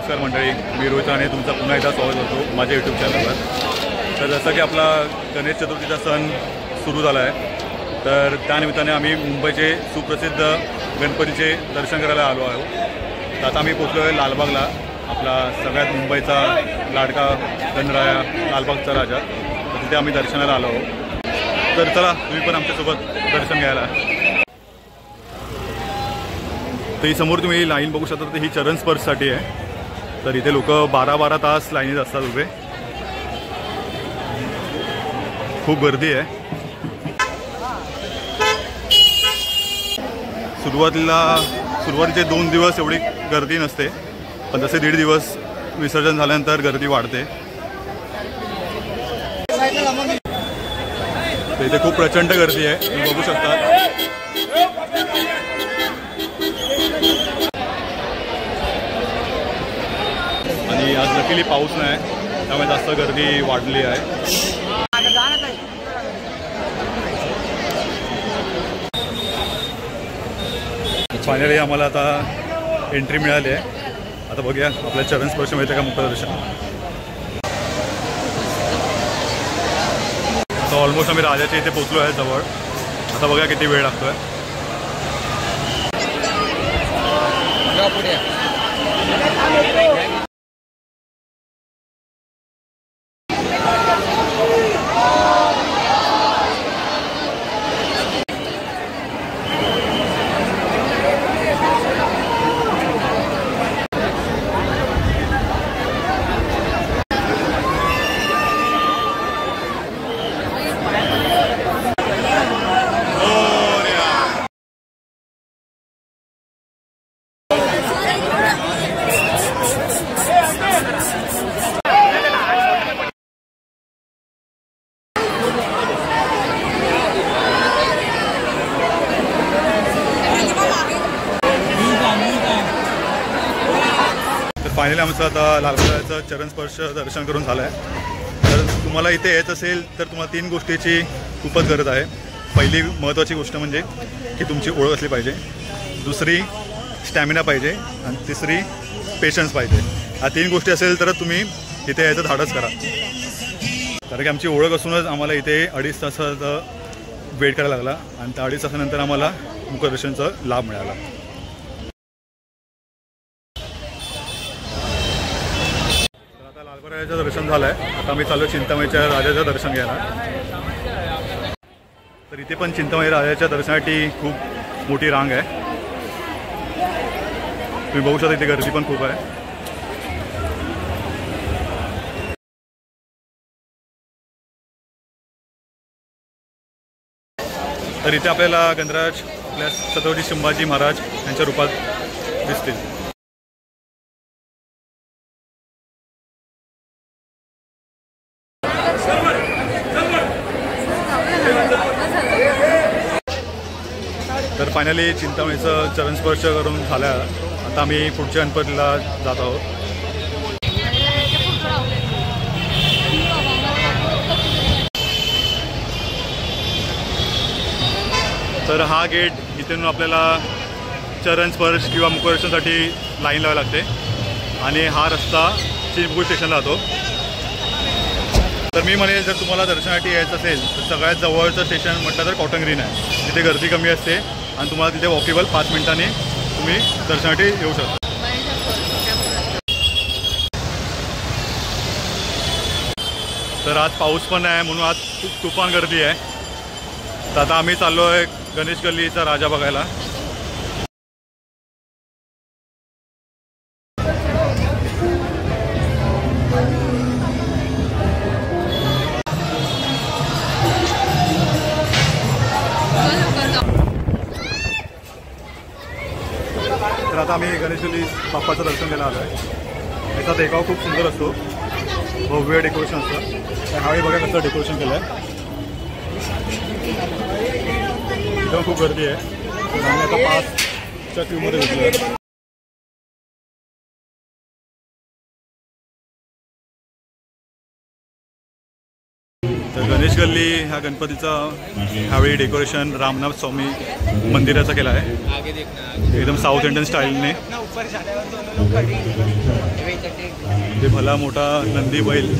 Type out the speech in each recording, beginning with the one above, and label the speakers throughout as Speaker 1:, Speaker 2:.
Speaker 1: नमस्कार मंडळी, मी रोहित राणे तुमचं पुन्हा एकदा स्वागत करतो माझ्या यूट्यूब चॅनलवर। तर जसं की आपला गणेश चतुर्थीचा सण सुरू झाला आहे, तर त्यानिमित्ताने आम्ही मुंबईचे सुप्रसिद्ध गणपतीचे दर्शन करायला आलो आहोत। तर आता आम्ही पोचलो आहे लालबागला, आपला सगळ्यात मुंबईचा लाडका गणराया लालबागचा राजा। तर तिथे आम्ही दर्शनाला आलो आहोत। तर चला तुम्ही पण आमच्यासोबत दर्शन घ्यायला। तर ही समोर तुम्ही लाईन बघू शकता, तर ही चरण स्पर्शसाठी आहे। तर इथे लोक 12-12 तास लाईनीत असतात उभे, खूप गर्दी आहे। सुरुवातीचे 2 दिवस एवढी गर्दी नसते, पण जसे 1.5 दिवस विसर्जन झाल्यानंतर गर्दी वाढते। तर इथे खूप प्रचंड गर्दी आहे, तुम्ही बघू शकता। आणि आज लकीली पाऊस नाही, त्यामुळे जास्त गर्दी वाढली आहे। फायनली आम्हाला आता एंट्री मिळाली आहे। आता बघूया आपल्या चरण स्पर्श मिळते का मुखदर्शन। आता ऑलमोस्ट आम्ही राजाच्या इथे पोचलो आहे जवळ। आता बघूया किती वेळ लागतोय। फायनली आमचं आता लालबागचं चरण स्पर्श दर्शन करून झालं आहे। तर तुम्हाला इथे यायचं असेल तर तुम्हाला 3 गोष्टीची खूपच गरज आहे। पहिली महत्त्वाची गोष्ट म्हणजे की तुमची ओळख असली पाहिजे, दुसरी स्टॅमिना पाहिजे, आणि तिसरी पेशन्स पाहिजे। ह्या 3 गोष्टी असेल तर तुम्ही इथे यायचं धाडस करा। कारण की आमची ओळख असूनच आम्हाला इथे 2.5 तासाचा वेट करायला लागला, आणि त्या 2.5 तासानंतर आम्हाला मुखदर्शनचा लाभ मिळाला। लालबागचं दर्शन झालं आहे, आता आम्ही चालू चिंतामणीच्या राजाचं दर्शन घ्यायला। तर इथे पण चिंतामणी राजाच्या दर्शनासाठी खूप मोठी रांग आहे, तुम्ही बघू शकता। इथे गर्दी पण खूप आहे। तर इथे आपल्याला गणराज आपल्या छत्रपती संभाजी महाराज यांच्या रूपात दिसतील। तर फायनली चिंतामणीचं चरणस्पर्श करून झालं। आता आम्ही पुढच्या गणपतीला जात आहोत। तर हा गेट, इथून आपल्याला चरणस्पर्श किंवा मुखदर्शनासाठी लाईन लावावी लागते, आणि हा रस्ता चिंचपूर स्टेशनला जातो। तर मी म्हणेल जर तुम्हाला दर्शनासाठी यायचं असेल तर सगळ्यात जवळचं स्टेशन म्हटलं तर कॉटन ग्रीन आहे। तिथे गर्दी कमी असते, आणि तुम्हाला तिथे वॉकेबल 5 मिनिटांनी तुम्ही दर्शनासाठी येऊ शकता। तर आज पाऊस पण आहे, म्हणून आज खूप तुफान गर्दी आहे। तर आता आम्ही चाललो आहे गणेश गल्लीचा राजा बघायला। तर आता आम्ही गणेश गल्ली बाप्पाचं दर्शन घ्यायला आलो आहे। याचा देखाव खूप सुंदर असतो, भव्य डेकोरेशन असतं। तर ह्यावेळी बघा कसं डेकोरेशन केलं आहे, एकदम खूप गर्दी आहे। तर आम्ही आता 5च्या क्यूमध्ये घेतलं आहे। तर गणेश गल्ली ह्या गणपतीचा ह्यावेळी डेकोरेशन रामनाथ स्वामी मंदिराचं केलं आहे एकदम साऊथ इंडियन स्टाईलने। ते भला मोठा नंदी बैल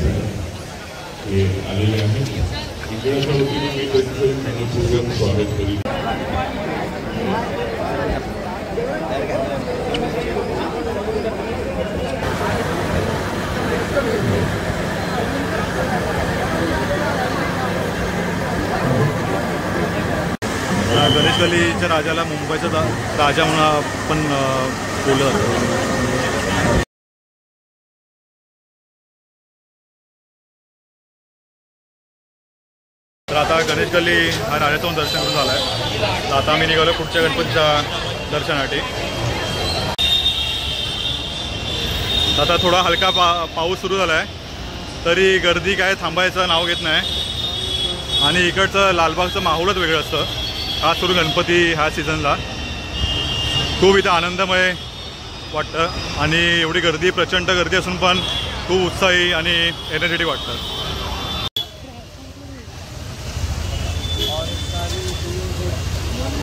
Speaker 1: गणेश गल्लीच्या राजाला मुंबईचा राजा म्हणून आपण बोललं जातं। तर आता गणेश गल्ली हा राजाचं दर्शन करून झालं आहे। तर आता आम्ही निघालो पुढच्या गणपतीच्या दर्शनासाठी। आता थोडा हलका पाऊस सुरू झाला आहे तरी गर्दी काय थांबायचं नाव घेत नाही आणि इकडचं लालबागचं माहोलच वेगळं असतं खास करून गणपती ह्या सीझनला। खूप इथं आनंदमय वाटतं आणि एवढी गर्दी प्रचंड गर्दी असून पण खूप उत्साही आणि एनर्जेटिक वाटतं।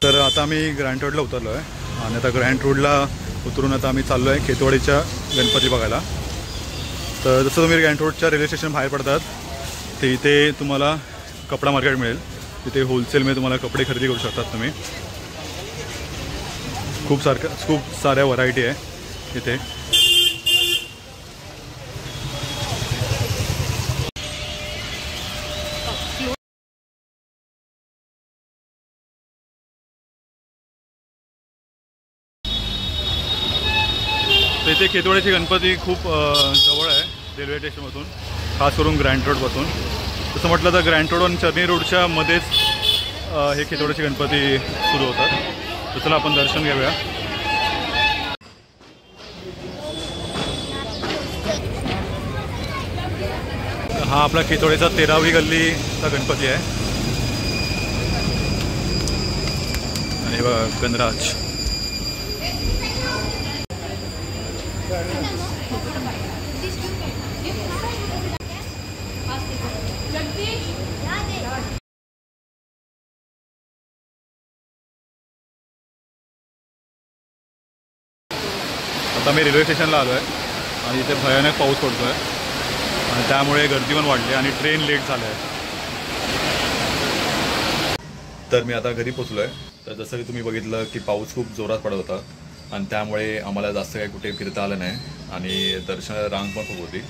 Speaker 1: तर आता आम्ही ग्रँड रोडला उतरलो आहे आणि आता ग्रँड रोडला उतरून आता आम्ही चाललो आहे खेतवाडीच्या गणपती बघायला। तर जसं तुम्ही ग्रँड रोडच्या रेल्वे स्टेशन बाहेर पडतात ते इथे तुम्हाला कपडा मार्केट मिळेल। तिथे होलसेलमध्ये तुम्हाला कपडे खरेदी करू शकतात तुम्ही। खूप साऱ्या व्हरायटी आहे इथे। तर इथे खेतवाडीचे गणपती खूप जवळ आहे रेल्वे स्टेशनमधून खास करून ग्रँड रोडपासून। तसं म्हटलं तर ग्रँड रोड आणि चर्नी रोडच्या मध्येच हे खेतवाडीचे गणपती सुरू होतात। तर चला आपण दर्शन घेऊया। हा आपला खेतवाडीचा 13वी गल्लीचा गणपती आहे आणि बघा गणराज। आता मी रेल्वे स्टेशनला आलो आहे आणि इथे भयानक पाऊस पडतो आहे आणि त्यामुळे गर्दी पण वाढली आणि ट्रेन लेट झालं आहे। तर मी आता घरी पोचलो आहे। तर जसं की तुम्ही बघितलं की पाऊस खूप जोरात पडत होता आणि त्यामुळे आम्हाला जास्त काही कुठे फिरता आलं नाही आणि दर्शनाला रांग पण खूप होती।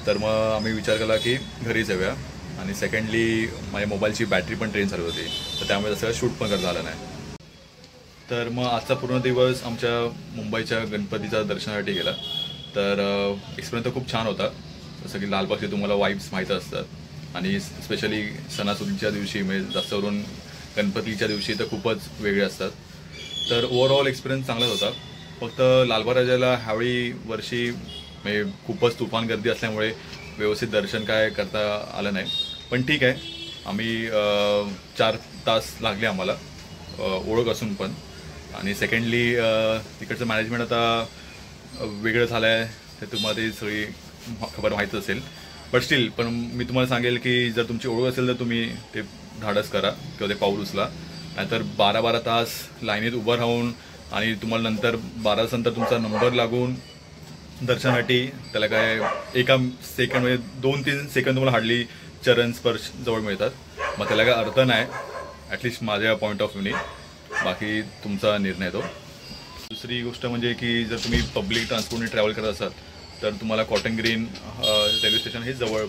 Speaker 1: तर मग आम्ही विचार केला की घरी जाऊया आणि सेकंडली माझ्या मोबाईलची बॅटरी पण ट्रेन चालू होती तर त्यामुळे जसं शूट पण करता आलं नाही। तर मग आजचा पूर्ण दिवस आमच्या मुंबईच्या गणपतीच्या दर्शनासाठी गेला। तर एक्सपिरियन्स तर खूप छान होता। जसं की लालबागचे तुम्हाला वाईब्स माहीत असतात आणि स्पेशली सणासुदीच्या दिवशी म्हणजे जास्त करून गणपतीच्या दिवशी तर खूपच वेगळे असतात। तर ओव्हरऑल एक्सपिरियन्स चांगलाच होता। फक्त लालबाग राजाला ह्यावेळी वर्षी म्हणजे खूपच तुफान गर्दी असल्यामुळे व्यवस्थित दर्शन काय करता आलं नाही पण ठीक आहे। आम्ही 4 तास लागले आम्हाला ओळख असून पण आणि सेकंडली तिकडचं मॅनेजमेंट आता वेगळं झालं आहे ते तुम्हाला ती सगळी खबर माहीत असेल बट स्टील पण मी तुम्हाला सांगेल की जर तुमची ओळख असेल तर तुम्ही ते धाडस करा किंवा ते पाऊल उचला। नाहीतर 12-12 तास लाईनीत उभं राहून आणि तुम्हाला नंतर 12 तासानंतर तुमचा नंबर लागून दर्शनासाठी त्याला काय एका सेकंडमध्ये 2-3 सेकंद तुम्हाला हार्डली चरण स्पर्श जवळ मिळतात। मग त्याला काय अर्थ नाही ॲटलिस्ट माझ्या पॉईंट ऑफ व्ह्यूने। बाकी तुमचा निर्णय तो। दुसरी गोष्ट म्हणजे की जर तुम्ही पब्लिक ट्रान्सपोर्टने ट्रॅव्हल करत असाल तर तुम्हाला कॉटन ग्रीन रेल्वे स्टेशन हे जवळ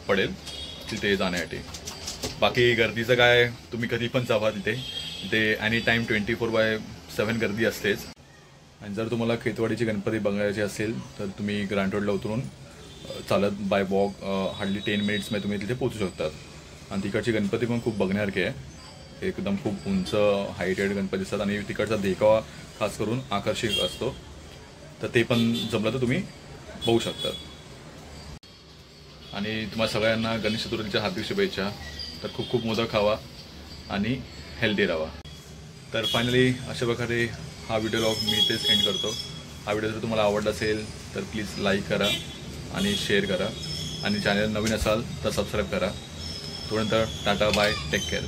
Speaker 1: पडेल तिथे जाण्यासाठी। बाकी गर्दीचं काय तुम्ही कधी पण जावा तिथे एनी टाईम 24/7 गर्दी असतेच। आणि जर तुम्हाला खेतवाडीची गणपती बघायची असेल तर तुम्ही ग्रँड रोडला उतरून चालत बाय वॉक हार्डली 10 मिनिट्समध्ये तुम्ही तिथे पोहोचू शकतात। आणि तिकडची गणपती पण खूप बघण्यासारखी आहे। एकदम खूप उंच हायटेड गणपती असतात आणि तिकडचा देखावा खास करून आकर्षक असतो। तर ते पण जमलं तर तुम्ही बघू शकता। आणि तुम्हाला सगळ्यांना गणेश चतुर्थीच्या हार्दिक शुभेच्छा। तर खूप खूप मोदक खावा आणि हेल्दी राहा। तर फायनली अशा प्रकारे हा व्हिडिओ लॉग मी इथेच एंड करतो। हा व्हिडिओ जर तुम्हाला आवडला असेल तर प्लीज लाईक करा आणि शेअर करा आणि चॅनल नवीन असाल तर सबस्क्राईब करा।
Speaker 2: तोपर्यंत टाटा बाय टेक केअर.